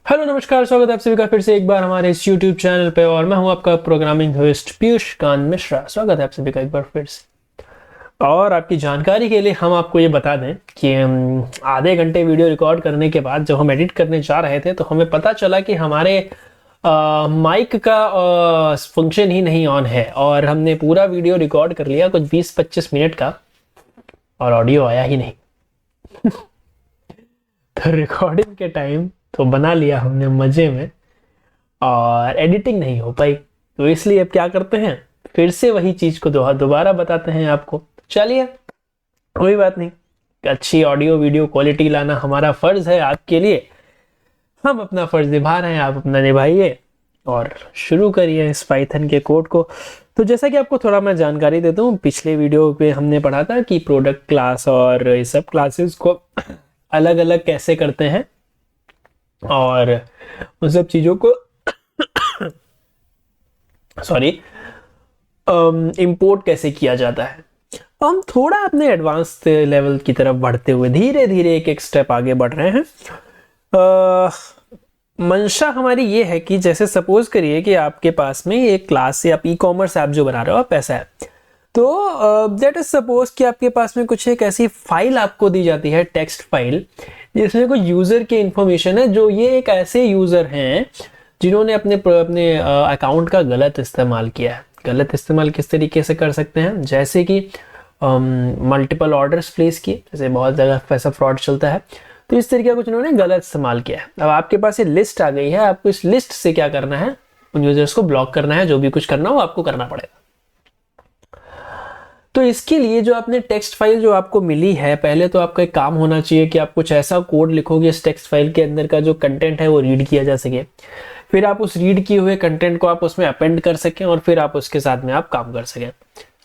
Hello नमस्कार, स्वागत है आप सभी का फिर से एक बार हमारे इस YouTube चैनल पे। और मैं हूं आपका प्रोग्रामिंग होस्ट पीयूष कांत मिश्रा। स्वागत है आप सभी का एक बार फिर से। और आपकी जानकारी के लिए हम आपको ये बता दें कि आधे घंटे वीडियो रिकॉर्ड करने के बाद जब हम एडिट करने जा रहे थे तो हमें पता चला कि हमारे माइक का फंक्शन ही नहीं ऑन है। और हमने पूरा वीडियो रिकॉर्ड कर लिया कुछ 20-25 मिनट का और ऑडियो आया ही नहीं। तो रिकॉर्डिंग के टाइम तो बना लिया हमने मजे में और एडिटिंग नहीं हो पाई। तो इसलिए अब क्या करते हैं, फिर से वही चीज को दोबारा बताते हैं आपको। चलिए कोई बात नहीं, अच्छी ऑडियो वीडियो क्वालिटी लाना हमारा फर्ज है आपके लिए। हम अपना फर्ज निभा रहे हैं, आप अपना निभाइए और शुरू करिए इस पाइथन के कोड को। तो जैसा कि आपको थोड़ा मैं जानकारी देता हूँ, पिछले वीडियो पे हमने पढ़ा था कि प्रोडक्ट क्लास और ये सब क्लासेस को अलग अलग कैसे करते हैं और उन सब चीज़ों को इंपोर्ट कैसे किया जाता है। हम थोड़ा अपने एडवांस लेवल की तरफ बढ़ते हुए धीरे धीरे एक एक स्टेप आगे बढ़ रहे हैं। मंशा हमारी ये है कि जैसे सपोज करिए कि आपके पास में एक क्लास या आप ई कॉमर्स ऐप जो बना रहे हो आप ऐसा है, तो दैट इज सपोज कि आपके पास में कुछ एक ऐसी फाइल आपको दी जाती है, टेक्स्ट फाइल, जिसमें कोई यूजर की इंफॉर्मेशन है। जो ये एक ऐसे यूजर हैं जिन्होंने अपने अकाउंट का गलत इस्तेमाल किया है। गलत इस्तेमाल किस तरीके से कर सकते हैं, जैसे कि मल्टीपल ऑर्डर्स प्लेस किए, जैसे बहुत जगह ऐसा फ्रॉड चलता है। तो इस तरीके का कुछ उन्होंने गलत इस्तेमाल किया है। अब आपके पास ये लिस्ट आ गई है, आपको इस लिस्ट से क्या करना है, उन यूजर्स को ब्लॉक करना है। जो भी कुछ करना हो आपको करना पड़ेगा। तो इसके लिए जो आपने टेक्स्ट फाइल जो आपको मिली है, पहले तो आपका एक काम होना चाहिए कि आप कुछ ऐसा कोड लिखोगे इस टेक्स्ट फाइल के अंदर का जो कंटेंट है वो रीड किया जा सके। फिर आप उस रीड किए हुए कंटेंट को आप उसमें अपेंड कर सकें और फिर आप उसके साथ में आप काम कर सकें।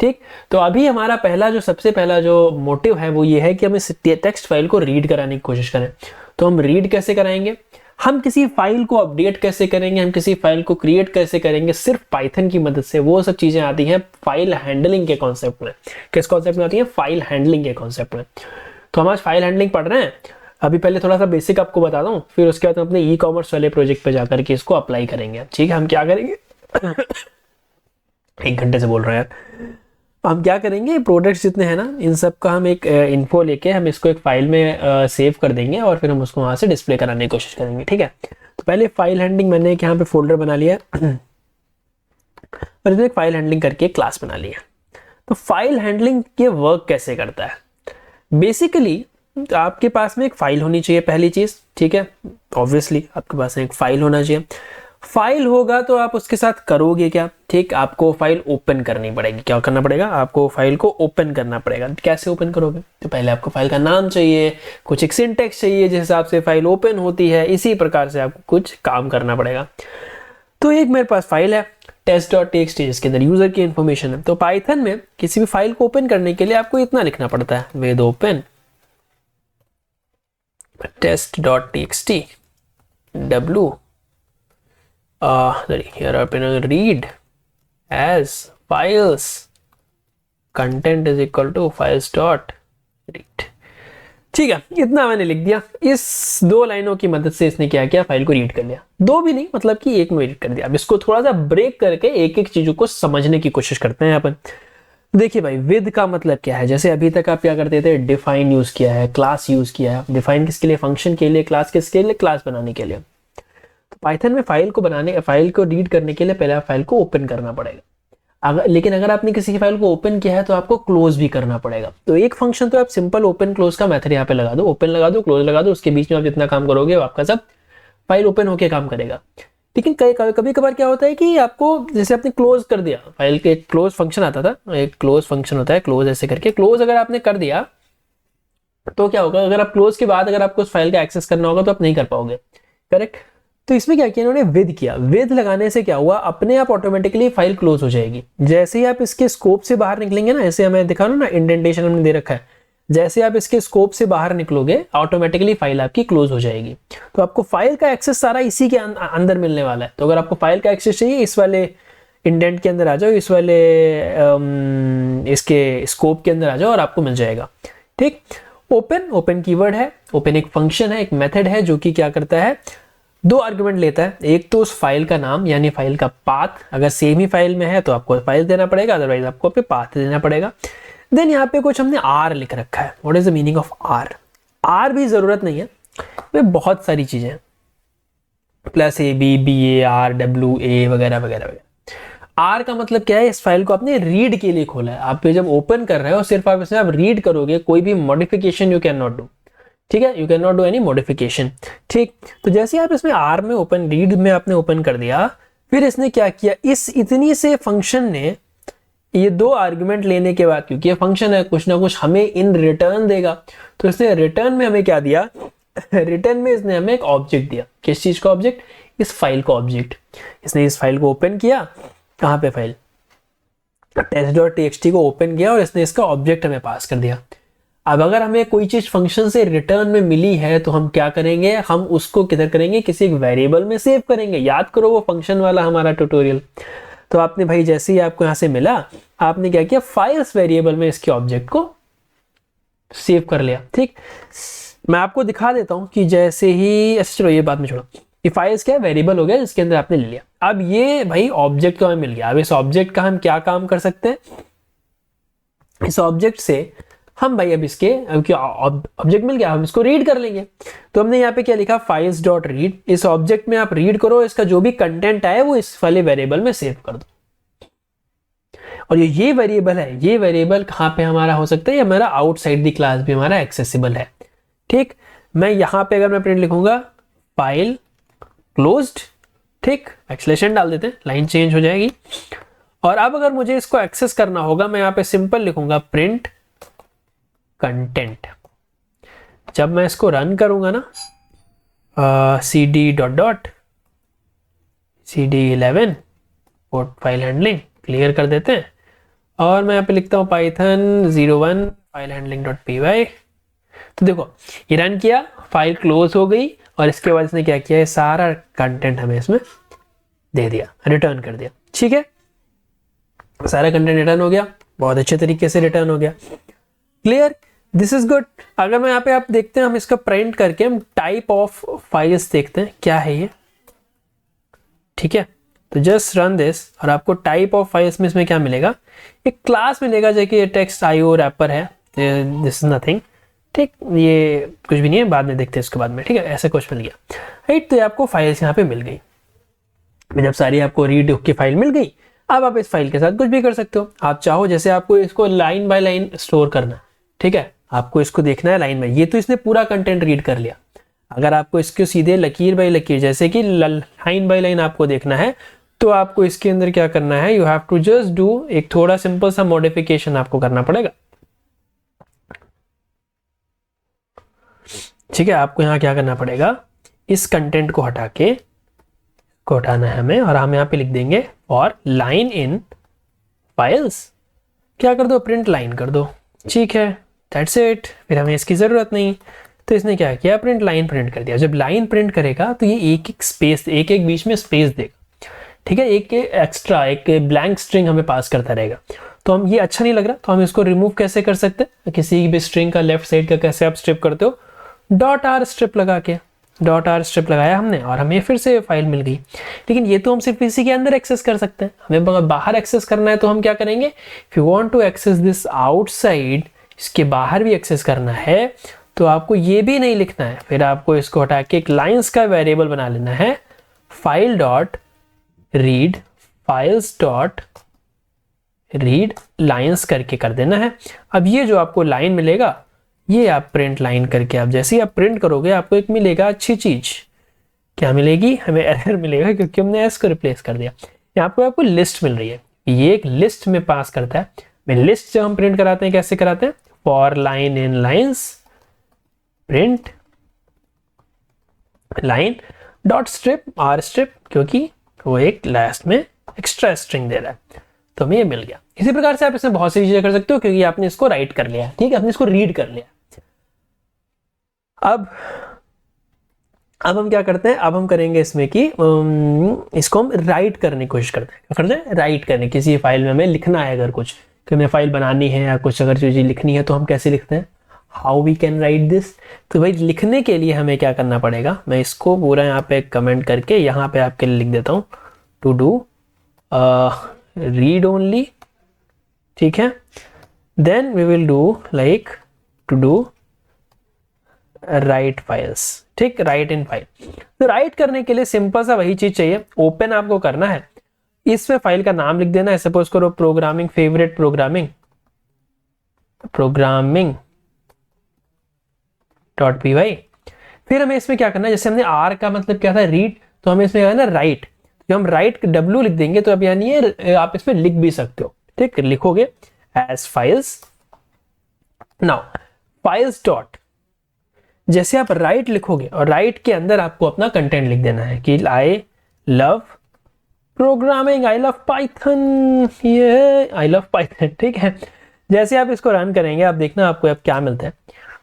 ठीक, तो अभी हमारा सबसे पहला जो मोटिव है वो ये है कि हम इस टेक्स्ट फाइल को रीड कराने की कोशिश करें। तो हम रीड कैसे कराएंगे, हम किसी फाइल को अपडेट कैसे करेंगे, हम किसी फाइल को क्रिएट कैसे करेंगे, सिर्फ पाइथन की मदद से। वो सब चीजें आती हैं फाइल हैंडलिंग के कॉन्सेप्ट में। किस कॉन्सेप्ट में आती है, फाइल हैंडलिंग के कॉन्सेप्ट में। तो हम आज फाइल हैंडलिंग पढ़ रहे हैं। अभी पहले थोड़ा सा बेसिक आपको बता दूं, फिर उसके बाद हम अपने ई कॉमर्स वाले प्रोजेक्ट पे जाकर के इसको अप्लाई करेंगे। ठीक है, हम क्या करेंगे 1 घंटे से बोल रहे हैं। हम क्या करेंगे, प्रोडक्ट्स जितने हैं ना, इन सब का हम एक इन्फो लेके हम इसको एक फाइल में सेव कर देंगे और फिर हम उसको वहां से डिस्प्ले कराने की कोशिश करेंगे। ठीक है, तो पहले फाइल हैंडलिंग, मैंने एक यहाँ पे फोल्डर बना लिया और इसमें एक फाइल हैंडलिंग करके क्लास बना लिया। तो फाइल हैंडलिंग के वर्क कैसे करता है, बेसिकली आपके पास में एक फाइल होनी चाहिए पहली चीज। ठीक है, ऑब्वियसली आपके पास एक फाइल होना चाहिए। फाइल होगा तो आप उसके साथ करोगे क्या, ठीक, आपको फाइल ओपन करनी पड़ेगी। क्या करना पड़ेगा, आपको फाइल को ओपन करना पड़ेगा। कैसे ओपन करोगे, तो पहले आपको फाइल का नाम चाहिए, कुछ एक सिंटेक्स चाहिए जिस हिसाब से फाइल ओपन होती है। इसी प्रकार से आपको कुछ काम करना पड़ेगा। तो एक मेरे पास फाइल है test.txt, जिसके अंदर यूजर की इंफॉर्मेशन है। तो पाइथन में किसी भी फाइल को ओपन करने के लिए आपको इतना लिखना पड़ता है, with open test.txt w here open read as files content is equal to files dot read। ठीक है, इतना मैंने लिख दिया। इस 2 लाइनों की मदद से इसने क्या किया, फाइल को रीड कर लिया। 2 भी नहीं, मतलब कि 1 में रीड कर दिया। अब इसको थोड़ा सा ब्रेक करके एक एक चीजों को समझने की कोशिश करते हैं अपन। देखिए भाई, विद का मतलब क्या है। जैसे अभी तक आप क्या करते थे, डिफाइन यूज किया है, क्लास यूज किया है। डिफाइन किसके लिए, फंक्शन के लिए। क्लास किसके लिए, क्लास बनाने के लिए। तो पाइथन में फाइल को रीड करने के लिए पहले आप फाइल को ओपन करना पड़ेगा। लेकिन अगर आपने किसी की फाइल को ओपन किया है तो आपको क्लोज भी करना पड़ेगा। तो एक फंक्शन तो आप सिंपल ओपन क्लोज का मेथड यहाँ पे लगा दो, ओपन लगा दो, क्लोज लगा दो। उसके बीच में आप जितना काम करोगे वो आपका सब फाइल ओपन होकर काम करेगा। लेकिन कभी कभार क्या होता है कि आपको, जैसे आपने क्लोज कर दिया फाइल के, क्लोज फंक्शन आता था, एक क्लोज फंक्शन होता है, क्लोज ऐसे करके क्लोज अगर आपने कर दिया तो क्या होगा, अगर आप क्लोज के बाद अगर आपको उस फाइल का एक्सेस करना होगा तो आप नहीं कर पाओगे। करेक्ट। तो इसमें क्या किया इन्होंने, विद किया। विद लगाने से क्या हुआ, अपने आप ऑटोमेटिकली फाइल क्लोज हो जाएगी। जैसे ही आप इसके स्कोप से बाहर निकलेंगे ना, ऐसे हमें दिखा ना, इंडेंटेशन हमने दे रखा है, जैसे आप इसके स्कोप से बाहर निकलोगे ऑटोमेटिकली फाइल आपकी क्लोज हो जाएगी। तो आपको फाइल का एक्सेस सारा इसी के अंदर मिलने वाला है। तो अगर आपको फाइल का एक्सेस चाहिए, इस वाले इंडेंट के अंदर आ जाओ, इस वाले इसके स्कोप के अंदर आ जाओ और आपको मिल जाएगा। ठीक, ओपन कीवर्ड है, ओपन एक फंक्शन है, एक मेथड है जो कि क्या करता है, दो आर्गुमेंट लेता है, एक तो उस फाइल का नाम यानी फाइल का पाथ, अगर सेम ही फाइल में है तो आपको फाइल देना पड़ेगा, अदरवाइज आपको पे पाथ देना पड़ेगा। देन यहाँ पे कुछ हमने आर लिख रखा है। What is the meaning of R? R भी जरूरत नहीं है, वे बहुत सारी चीजें हैं, plus A B, B A R, W A वगैरह वगैरह वगैरह। आर का मतलब क्या है? इस फाइल को आपने रीड के लिए खोला है, आप जब ओपन कर रहे हो सिर्फ आप इसमें आप रीड करोगे, कोई भी modification you can not do, ठीक है, you can not do any modification, ठीक। तो जैसे आप इसमें आर में ओपन, रीड में आपने ओपन कर दिया, फिर इसने क्या किया, इस इतनी से फंक्शन ने ये दो आर्गुमेंट लेने के बाद, क्योंकि ये फंक्शन है कुछ ना कुछ हमें इन रिटर्न देगा, तो इसने रिटर्न में हमें क्या दिया, रिटर्न में इसने हमें एक ऑब्जेक्ट दिया। किस चीज का ऑब्जेक्ट? इस फाइल का ऑब्जेक्ट। इसने इस फाइल को ओपन किया, कहां पे फाइल, test.txt को ओपन किया और इसने इसका ऑब्जेक्ट हमें पास कर दिया। अब अगर हमें कोई चीज फंक्शन से रिटर्न में मिली है तो हम क्या करेंगे, हम उसको किधर करेंगे, किसी एक वेरिएबल में सेव करेंगे। याद करो वो फंक्शन वाला हमारा ट्यूटोरियल। तो आपने भाई जैसे ही आपको यहां से मिला, आपने क्या किया, फाइल्स वेरिएबल में इसके ऑब्जेक्ट को सेव कर लिया, ठीक। मैं आपको दिखा देता हूं कि जैसे ही, अच्छा चलो ये बात में छोड़ो, ये फाइल्स क्या वेरिएबल हो गया जिसके अंदर आपने ले लिया। अब ये भाई ऑब्जेक्ट को हमें मिल गया। अब इस ऑब्जेक्ट का हम क्या काम कर सकते हैं, इस ऑब्जेक्ट से हम भाई अब इसके, अब क्या ऑब्जेक्ट मिल गया, हम इसको रीड कर लेंगे। तो हमने यहाँ पे क्या लिखा, फाइल्स डॉट रीड। इस ऑब्जेक्ट में आप रीड करो, इसका जो भी कंटेंट आए वो इस वाले वेरिएबल में सेव कर दो। और ये वेरिएबल है, ये वेरिएबल कहाँ पे हमारा हो सकता है, ये हमारा आउटसाइड द क्लास भी हमारा एक्सेसिबल है, ठीक। मैं यहाँ पे अगर मैं प्रिंट लिखूंगा फाइल क्लोज्ड, ठीक, एक्सलेशन डाल देते हैं, लाइन चेंज हो जाएगी। और अब अगर मुझे इसको एक्सेस करना होगा, मैं यहाँ पे सिंपल लिखूंगा प्रिंट कंटेंट। जब मैं इसको रन करूंगा ना, cd dot dot cd11 port file handling clear कर देते हैं, और मैं यहाँ पे लिखता हूँ Python 01 file handling dot py। तो देखो ये रन किया, फाइल क्लोज हो गई, और इसके बाद इसने क्या किया, सारा कंटेंट हमें इसमें दे दिया, रिटर्न कर दिया, ठीक है। सारा कंटेंट रिटर्न हो गया, बहुत अच्छे तरीके से रिटर्न हो गया, क्लियर, दिस इज गुड। अगर मैं यहाँ पे आप देखते हैं, हम इसका प्रिंट करके हम टाइप ऑफ फाइल्स देखते हैं क्या है ये, ठीक है। तो जस्ट रन दिस, और आपको टाइप ऑफ फाइल्स में इसमें क्या मिलेगा, एक क्लास मिलेगा जो कि टेक्स्ट IO रैपर है, दिस इज नथिंग, ठीक, ये कुछ भी नहीं है, बाद में देखते हैं इसके बाद में, ठीक है। ऐसे कुछ मिल गया, राइट। तो आपको फाइल्स यहाँ पे मिल गई। जब सारी आपको रीड की फाइल मिल गई, अब आप इस फाइल के साथ कुछ भी कर सकते हो। आप चाहो जैसे आपको इसको लाइन बाय लाइन स्टोर करना है, ठीक है, आपको इसको देखना है लाइन में, ये तो इसने पूरा कंटेंट रीड कर लिया। अगर आपको इसको सीधे लकीर बाय लकीर, जैसे कि लाइन बाय लाइन आपको देखना है, तो आपको इसके अंदर क्या करना है, you have to just do एक थोड़ा सिंपल सा मॉडिफिकेशन आपको करना पड़ेगा, ठीक है। आपको यहाँ क्या करना पड़ेगा, इस कंटेंट को हटा के को हटाना है हमें, और हम यहाँ पे लिख देंगे और लाइन इन फाइल्स, क्या कर दो, प्रिंट लाइन कर दो, ठीक है, दैट्स इट। फिर हमें इसकी जरूरत नहीं, तो इसने क्या किया, प्रिंट लाइन प्रिंट कर दिया। जब लाइन प्रिंट करेगा तो ये एक एक स्पेस, एक एक बीच में स्पेस देगा, ठीक है, एक एक्स्ट्रा एक ब्लैंक स्ट्रिंग हमें पास करता रहेगा। तो हम ये अच्छा नहीं लग रहा, तो हम इसको रिमूव कैसे कर सकते हैं, किसी भी स्ट्रिंग का लेफ्ट साइड का कैसे आप स्ट्रिप करते हो, डॉट आर स्ट्रिप लगा के, डॉट आर स्ट्रिप लगाया हमने, और हमें फिर से फाइल मिल गई। लेकिन ये तो हम सिर्फ इसी के अंदर एक्सेस कर सकते हैं, हमें बाहर एक्सेस करना है तो हम क्या करेंगे, if you want to access this outside, इसके बाहर भी एक्सेस करना है, तो आपको ये भी नहीं लिखना है, फिर आपको इसको हटा के एक लाइंस का वेरिएबल बना लेना है, file dot read, files dot read lines करके कर देना है। अब ये जो आपको लाइन मिलेगा, ये आप प्रिंट लाइन करके, आप जैसे ही आप प्रिंट करोगे आपको एक मिलेगा अच्छी चीज, क्या मिलेगी, हमें एरर मिलेगा क्योंकि हमने एस को रिप्लेस कर दिया। यहाँ पे आपको लिस्ट मिल रही है, ये एक लिस्ट में पास करता है। मैं लिस्ट जब हम प्रिंट कराते हैं कैसे कराते हैं, for line in lines print line dot strip R strip, क्योंकि वो एक लास्ट में एक्स्ट्रा स्ट्रिंग दे रहा है, तो हमें ये मिल गया। इसी प्रकार से आप इसमें बहुत सी चीजें कर सकते हो, क्योंकि आपने इसको राइट कर लिया, ठीक है, आपने इसको रीड कर लिया। अब हम क्या करते हैं, अब हम करेंगे इसमें कि इसको हम राइट करने की कोशिश करते हैं। क्या करते हैं, राइट करने, किसी फाइल में हमें लिखना है, अगर कुछ कि हमें फाइल बनानी है या कुछ अगर चीज़ लिखनी है तो हम कैसे लिखते हैं, how we can write this. तो भाई लिखने के लिए हमें क्या करना पड़ेगा, मैं इसको पूरा यहाँ पे कमेंट करके यहाँ पे आपके लिए लिख देता हूँ, टू डू रीड ओनली, ठीक है। Then we will do like to do write files, ठीक, राइट इन फाइल। तो राइट करने के लिए सिंपल सा वही चीज चाहिए, ओपन आपको करना है, इसमें फाइल का नाम लिख देना है, सपोज करो programming favourite programming dot P Y. फिर हमें इसमें क्या करना है, जैसे हमने आर का मतलब क्या था रीड, तो हमें इसमें ना राइट, तो हम राइट डब्ल्यू लिख देंगे, तो अब यानी आप इसमें लिख भी सकते हो, ठीक, लिखोगे as files. Now files dot, जैसे आप राइट लिखोगे और राइट के अंदर आपको अपना कंटेंट लिख देना है कि I love programming, I love Python, ये आई लव पाइथन, ठीक है। जैसे आप इसको रन करेंगे आप देखना आपको अब क्या मिलता है।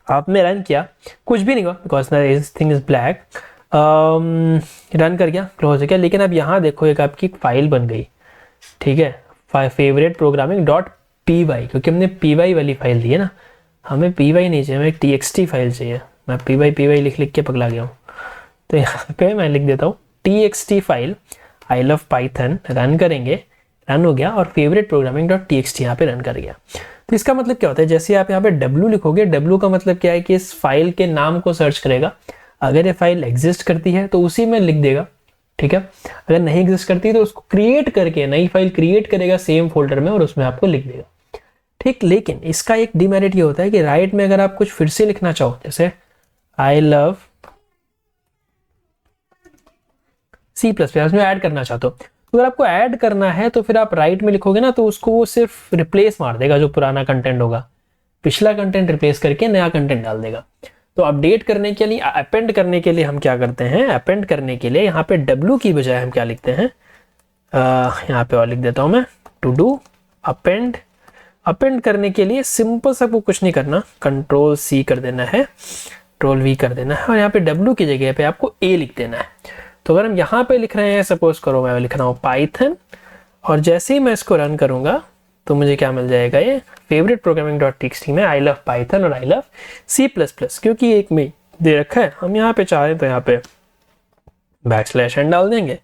आपने रन किया, कुछ भी नहीं हुआ because this thing is black, run कर गया, क्लोज हो गया, लेकिन अब यहाँ देखो एक आपकी फाइल बन गई, ठीक है, favourite programming dot P Y, क्योंकि हमने पी वाई वाली फाइल दी है ना, हमें पी वाई नहीं चाहिए, हमें टी एक्स टी फाइल चाहिए। मैं पी वाई लिख के पगला गया हूँ, तो यहाँ पे मैं लिख देता हूँ टी एक्स टी फाइल आई लव पाइथन, रन करेंगे, रन हो गया, और favourite programming dot T x T यहाँ पे रन कर गया। तो इसका मतलब क्या होता है, जैसे आप यहाँ पे W लिखोगे, W का मतलब क्या है कि इस फाइल के नाम को सर्च करेगा, अगर ये फाइल एग्जिस्ट करती है तो उसी में लिख देगा, ठीक है, अगर नहीं एग्जिस्ट करती तो उसको क्रिएट करके नई फाइल क्रिएट करेगा सेम फोल्डर में और उसमें आपको लिख देगा, ठीक। लेकिन इसका एक डिमेरिट ये होता है कि राइट में अगर आप कुछ फिर से लिखना चाहो, जैसे I love C plus plus में ऐड करना चाहते हो, तो अगर आपको ऐड करना है तो फिर आप राइट में लिखोगे ना, तो उसको वो सिर्फ रिप्लेस मार देगा, जो पुराना कंटेंट होगा, पिछला कंटेंट रिप्लेस करके नया कंटेंट डाल देगा। तो अपडेट करने के लिए, अपेंड करने के लिए हम क्या करते हैं, अपेंड करने के लिए यहाँ पे W की बजाय हम क्या लिखते हैं, यहाँ पे और लिख देता हूँ मैं, टू डू अपेंड। अपेंड करने के लिए सिंपल सा आपको कुछ नहीं करना, कंट्रोल C कर देना है, कंट्रोल V कर देना है, और यहाँ पे W की जगह पे आपको A लिख देना है। तो अगर हम यहाँ पे लिख रहे हैं, सपोज करो मैं लिख रहा हूँ पाइथन, और जैसे ही मैं इसको रन करूंगा तो मुझे क्या मिल जाएगा, ये फेवरेट प्रोग्रामिंग डॉट टीएक्सटी में आई लव पाइथन और I love C plus plus, क्योंकि एक में दे रखा है, हम यहाँ पे चाहें तो यहाँ पे बैकस्लैश n डाल देंगे,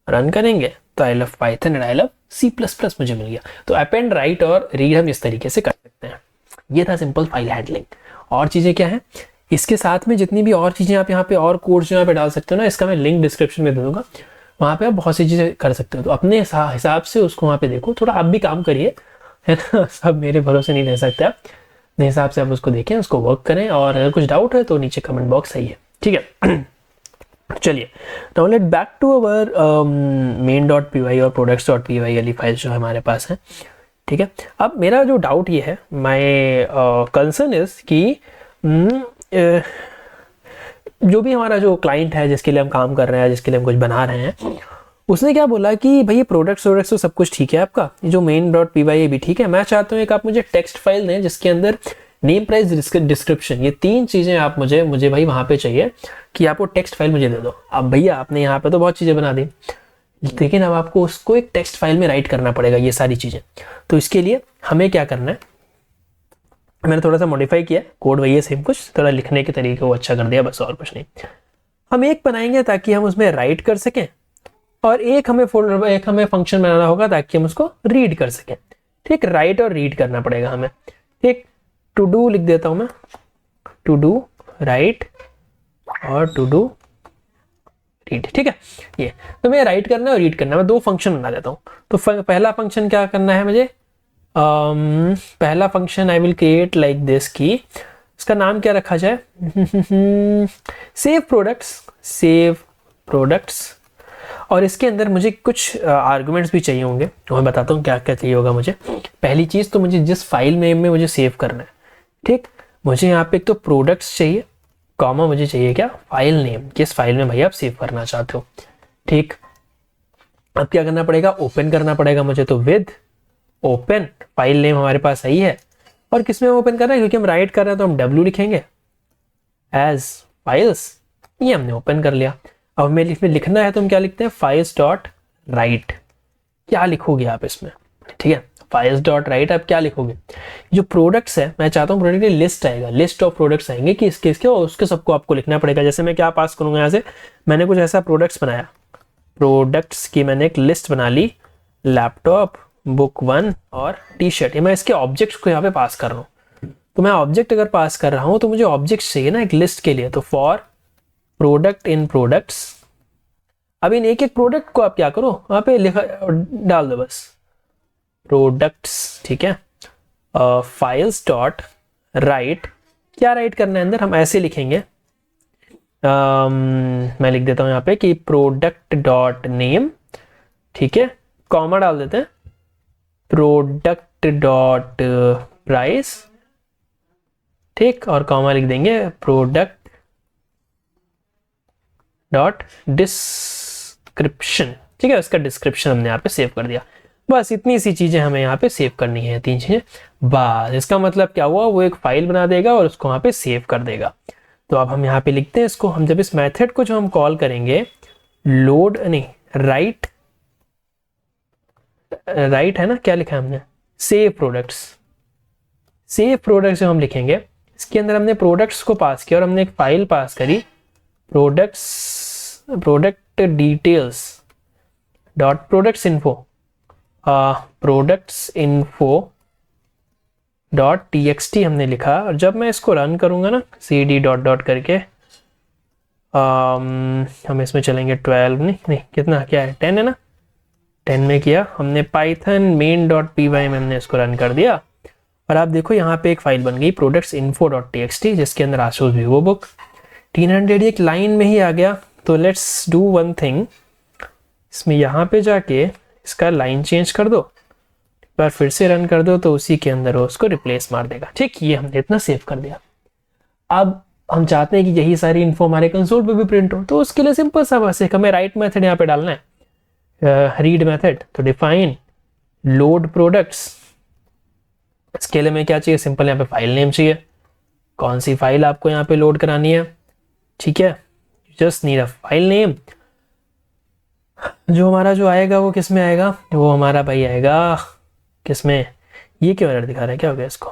रन करेंगे तो आई लव पाइथन और I love C plus plus मुझे मिल गया। तो अपेंड, राइट और रीड हम इस तरीके से कर सकते हैं। ये था सिंपल फाइल हैंडलिंग। और चीजें क्या है, इसके साथ में जितनी भी और चीजें आप यहाँ पे और कोड्स यहाँ पे डाल सकते हो ना, इसका मैं लिंक डिस्क्रिप्शन में दे दूंगा, वहाँ पे आप बहुत सी चीजें कर सकते हो। तो अपने हिसाब से उसको वहाँ पे देखो, थोड़ा आप भी काम करिए, है ना, सब मेरे भरोसे नहीं रह सकते आप, अपने हिसाब से आप उसको देखें, उसको वर्क करें, और अगर कुछ डाउट है तो नीचे कमेंट बॉक्स सही है, ठीक है। चलिए, now let back to our main dot P y और प्रोडक्ट्स डॉट पी वाई वाली फाइल्स जो हमारे पास है, ठीक है। अब मेरा जो डाउट ये है, माई कंसर्न इज कि जो भी हमारा जो क्लाइंट है जिसके लिए हम काम कर रहे हैं, जिसके लिए हम कुछ बना रहे हैं, उसने क्या बोला कि भाई प्रोडक्ट्स तो सब कुछ ठीक है आपका, जो मेन डॉट पी वाई भी ठीक है, मैं चाहता हूँ एक आप मुझे टेक्स्ट फाइल दें जिसके अंदर नेम, प्राइस, डिस्क्रिप्शन, ये 3 चीजें आप मुझे भाई वहां पे चाहिए कि आप वो टेक्स्ट फाइल मुझे दे दो। अब भैया आपने यहाँ पे तो बहुत चीजें बना दी, लेकिन अब आपको उसको एक टेक्स्ट फाइल में राइट करना पड़ेगा ये सारी चीजें। तो इसके लिए हमें क्या करना है, मैंने थोड़ा सा मॉडिफाई किया, कोड वही है सेम, कुछ थोड़ा लिखने के तरीके को अच्छा कर दिया, बस और कुछ नहीं। हम एक बनाएंगे ताकि हम उसमें राइट कर सकें, और एक हमें फंक्शन बनाना होगा ताकि हम उसको रीड कर सकें, ठीक। राइट और रीड करना पड़ेगा हमें, ठीक। टू डू लिख देता हूं मैं, टू डू राइट और टू डू रीड, ठीक है। ये तो मैं राइट करना है और रीड करना है, मैं 2 फंक्शन बना देता हूं। तो पहला फंक्शन क्या करना है मुझे, पहला function I will create like this की, इसका नाम क्या रखा जाए, सेव प्रोडक्ट्स, और इसके अंदर मुझे कुछ आर्गुमेंट्स भी चाहिए होंगे, तो मैं बताता हूँ क्या क्या चाहिए होगा मुझे। पहली चीज तो मुझे जिस फाइल नेम में मुझे सेव करना है, ठीक, मुझे यहाँ पे एक तो प्रोडक्ट्स चाहिए, कॉमा मुझे चाहिए क्या, फाइल नेम, किस फाइल में भाई आप सेव करना चाहते हो, ठीक। अब क्या करना पड़ेगा, ओपन करना पड़ेगा मुझे, तो विद ओपन, फाइल नेम हमारे पास सही है, और किसमें ओपन कर रहे हैं, क्योंकि हम राइट कर रहे हैं तो हम W लिखेंगे एज फाइल्स, ये हमने ओपन कर लिया। अब हमें इसमें लिखना है तो हम क्या लिखते हैं, फाइल्स डॉट राइट, क्या लिखोगे आप इसमें, ठीक है, फाइल्स डॉट राइट आप क्या लिखोगे, जो प्रोडक्ट्स है मैं चाहता हूँ प्रोडक्ट की लिस्ट आएगा, लिस्ट ऑफ प्रोडक्ट्स आएंगे कि इसके इसके और उसके सबको आपको लिखना पड़ेगा। जैसे मैं क्या पास करूंगा यहाँ से, मैंने कुछ ऐसा प्रोडक्ट्स बनाया, प्रोडक्ट्स की मैंने एक लिस्ट बना ली, लैपटॉप, बुक 1 और टी शर्ट, ये मैं इसके ऑब्जेक्ट्स को यहाँ पे पास कर रहा हूँ। तो मैं ऑब्जेक्ट अगर पास कर रहा हूँ तो मुझे ऑब्जेक्ट्स चाहिए ना एक लिस्ट के लिए, तो फॉर प्रोडक्ट इन प्रोडक्ट्स। अब इन एक एक प्रोडक्ट को आप क्या करो, वहाँ पे लिखा डाल दो बस प्रोडक्ट्स, ठीक है। फाइल्स डॉट राइट, क्या राइट करना है अंदर, हम ऐसे लिखेंगे, मैं लिख देता हूँ यहाँ पे कि प्रोडक्ट डॉट नेम, ठीक है, कॉमा डाल देते हैं, प्रोडक्ट डॉट प्राइस, ठीक, और कॉमा लिख देंगे प्रोडक्ट डॉट डिस्क्रिप्शन, ठीक है, उसका डिस्क्रिप्शन हमने यहाँ पे सेव कर दिया। बस इतनी सी चीजें हमें यहाँ पे सेव करनी है, 3 चीजें बस। इसका मतलब क्या हुआ, वो एक फाइल बना देगा और उसको वहाँ पे सेव कर देगा। तो अब हम यहाँ पे लिखते हैं इसको, हम जब इस मेथड को जो हम कॉल करेंगे, लोड नहीं राइट, राइट है ना, क्या लिखा है हमने, सेव प्रोडक्ट्स, सेव प्रोडक्ट्स जो हम लिखेंगे, इसके अंदर हमने प्रोडक्ट्स को पास किया और हमने एक फाइल पास करी, products, product details dot products info, products info dot txt हमने लिखा। और जब मैं इसको रन करूंगा ना cd डॉट डॉट करके, हम इसमें चलेंगे 12 नहीं कितना क्या है 10 है ना, 10 में किया हमने, पाइथन मेन डॉट py में हमने इसको रन कर दिया और आप देखो यहाँ पे एक फाइल बन गई प्रोडक्ट्स इन्फो डॉट txt, जिसके अंदर आशुष वीवो बुक 300 एक लाइन में ही आ गया। तो लेट्स डू वन थिंग, इसमें यहाँ पे जाके इसका लाइन चेंज कर दो, एक बार फिर से रन कर दो तो उसी के अंदर वो उसको रिप्लेस मार देगा, ठीक, ये हमने इतना सेव कर दिया। अब हम चाहते हैं कि यही सारी इन्फो हमारे कंसोल पे भी प्रिंट हो, तो उसके लिए सिंपल सा बस एक हमें राइट मेथड यहाँ पे डालना है, रीड मेथड, तो डिफाइन लोड प्रोडक्ट्स, इसके लिए हमें क्या चाहिए, सिंपल यहाँ पे फाइल नेम चाहिए, कौन सी फाइल आपको यहाँ पे लोड करानी है, ठीक है, just need a file name. जो हमारा जो आएगा वो किस में आएगा, वो हमारा भाई आएगा किस में, ये क्यों एरर दिखा रहा है, क्या हो गया इसको,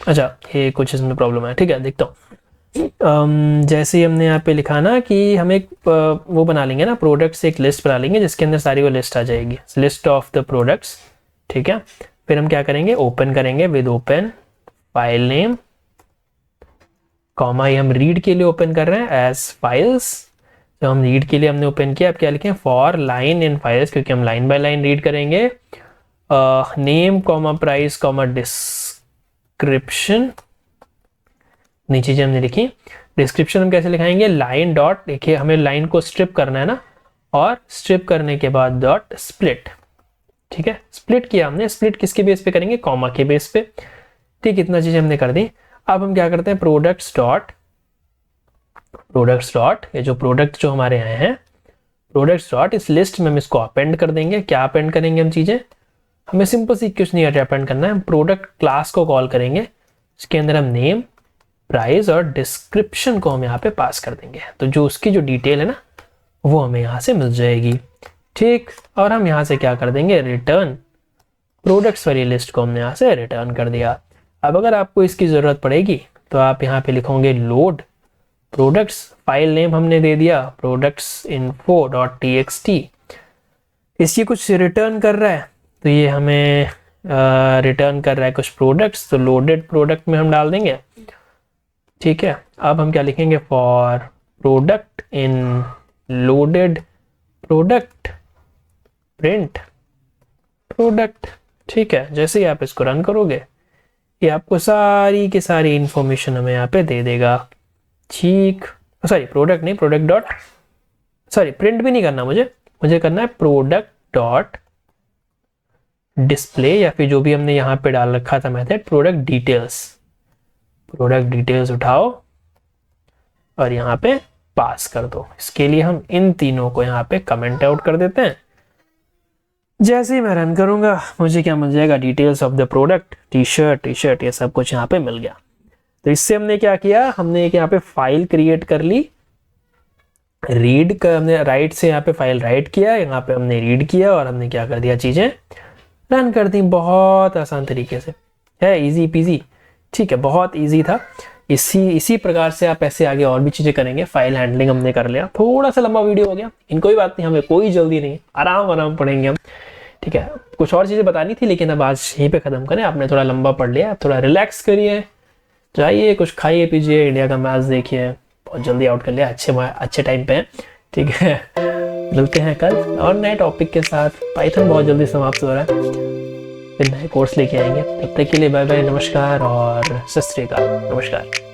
अच्छा ये कुछ इसमें प्रॉब्लम है, ठीक है देखता हूँ। जैसे ही हमने यहाँ पे लिखा ना कि हम एक वो बना लेंगे ना, प्रोडक्ट्स एक लिस्ट बना लेंगे जिसके अंदर सारी वो लिस्ट आ जाएगी, लिस्ट ऑफ द प्रोडक्ट्स, ठीक है। फिर हम क्या करेंगे, ओपन करेंगे with open file name, comma, ये हम रीड के लिए ओपन कर रहे हैं एज फाइल्स, तो हम रीड के लिए हमने ओपन किया, अब क्या लिखें, फॉर लाइन इन फाइल्स, क्योंकि हम लाइन बाय लाइन रीड करेंगे, name comma price comma description, नीचे जो हमने लिखी डिस्क्रिप्शन हम कैसे लिखाएंगे, लाइन डॉट, देखिए हमें लाइन को स्ट्रिप करना है ना, और स्ट्रिप करने के बाद डॉट स्प्लिट, ठीक है, स्प्लिट किया हमने, स्प्लिट किसके बेस पे करेंगे, कॉमा के बेस पे, ठीक, इतना चीजें हमने कर दी। अब हम क्या करते हैं, प्रोडक्ट्स डॉट ये जो प्रोडक्ट जो हमारे आए हैं, प्रोडक्ट्स डॉट इस लिस्ट में हम इसको अपेंड कर देंगे। क्या अपेंड करेंगे हम चीजें, हमें सिंपल सी कुछ नहीं अपेंड करना है, हम प्रोडक्ट क्लास को कॉल करेंगे, इसके अंदर हम नेम, प्राइस और डिस्क्रिप्शन को हम यहाँ पे पास कर देंगे, तो जो उसकी जो डिटेल है ना वो हमें यहाँ से मिल जाएगी, ठीक। और हम यहाँ से क्या कर देंगे, रिटर्न प्रोडक्ट्स वाली लिस्ट को हमने यहाँ से रिटर्न कर दिया। अब अगर आपको इसकी ज़रूरत पड़ेगी तो आप यहाँ पे लिखोगे लोड प्रोडक्ट्स, फाइल नेम हमने दे दिया प्रोडक्ट्स इन्फो डॉट txt, इसकी कुछ रिटर्न कर रहा है, तो ये हमें रिटर्न कर रहा है कुछ प्रोडक्ट्स, तो लोडेड प्रोडक्ट में हम डाल देंगे, ठीक है। अब हम क्या लिखेंगे, for product in loaded product print product, ठीक है। जैसे ही आप इसको रन करोगे ये आपको सारी की सारी इंफॉर्मेशन हमें यहाँ पे दे देगा, ठीक, सॉरी प्रोडक्ट नहीं, प्रोडक्ट डॉट, सॉरी प्रिंट भी नहीं करना मुझे करना है प्रोडक्ट डॉट डिस्प्ले, या फिर जो भी हमने यहाँ पे डाल रखा था मेथड प्रोडक्ट डिटेल्स उठाओ और यहाँ पे पास कर दो। इसके लिए हम इन तीनों को यहाँ पे कमेंट आउट कर देते हैं। जैसे ही मैं रन करूंगा मुझे क्या मिल जाएगा, details of the product, T shirt ये सब कुछ यहाँ पे मिल गया। तो इससे हमने क्या किया, हमने एक यहाँ पे फाइल क्रिएट कर ली रीड का हमने राइट से यहाँ पे फाइल राइट किया, यहाँ पे हमने रीड किया और हमने क्या कर दिया, चीज़ें रन कर दी। बहुत आसान तरीके से है, इजी पीजी। ठीक है, बहुत इजी था। इसी प्रकार से आप ऐसे आगे और भी चीज़ें करेंगे। फाइल हैंडलिंग हमने कर लिया, थोड़ा सा लंबा वीडियो हो गया, इन कोई बात नहीं, हमें कोई जल्दी नहीं, आराम आराम पढ़ेंगे हम। ठीक है, कुछ और चीज़ें बतानी थी लेकिन अब आज यहीं पे ख़त्म करें। आपने थोड़ा लंबा पढ़ लिया, आप थोड़ा रिलैक्स करिए, जाइए कुछ खाइए पीजिए, इंडिया का मैच देखिए, बहुत जल्दी आउट कर लिया, अच्छे टाइम पे। ठीक है, मिलते हैं कल और नए टॉपिक के साथ। पाइथन बहुत जल्दी समाप्त हो रहा है, फिर नए कोर्स लेके आएंगे। तब तक के लिए बाय बाय, नमस्कार और सत श्री अकाल। नमस्कार।